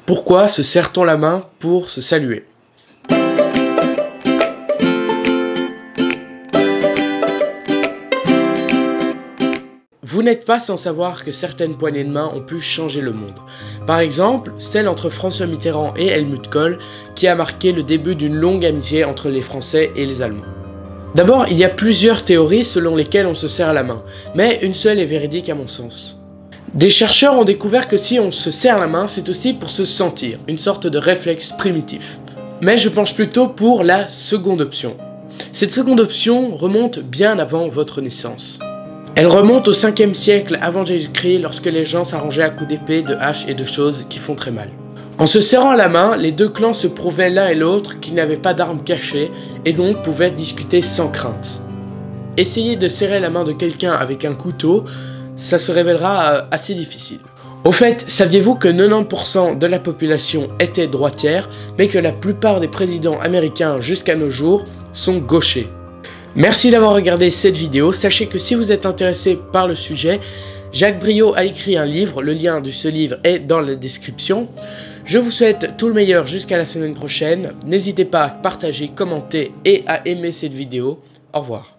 Pourquoi se serre-t-on la main pour se saluer? Vous n'êtes pas sans savoir que certaines poignées de main ont pu changer le monde. Par exemple, celle entre François Mitterrand et Helmut Kohl qui a marqué le début d'une longue amitié entre les Français et les Allemands. D'abord, il y a plusieurs théories selon lesquelles on se serre la main, mais une seule est véridique à mon sens. Des chercheurs ont découvert que si on se serre la main, c'est aussi pour se sentir, une sorte de réflexe primitif. Mais je penche plutôt pour la seconde option. Cette seconde option remonte bien avant votre naissance. Elle remonte au 5e siècle avant Jésus-Christ lorsque les gens s'arrangeaient à coups d'épée, de haches et de choses qui font très mal. En se serrant la main, les deux clans se prouvaient l'un et l'autre qu'ils n'avaient pas d'armes cachées et donc pouvaient discuter sans crainte. Essayer de serrer la main de quelqu'un avec un couteau, ça se révélera assez difficile. Au fait, saviez-vous que 90% de la population était droitière, mais que la plupart des présidents américains jusqu'à nos jours sont gauchers? Merci d'avoir regardé cette vidéo. Sachez que si vous êtes intéressé par le sujet, Jacques Briot a écrit un livre, le lien de ce livre est dans la description. Je vous souhaite tout le meilleur jusqu'à la semaine prochaine. N'hésitez pas à partager, commenter et à aimer cette vidéo. Au revoir.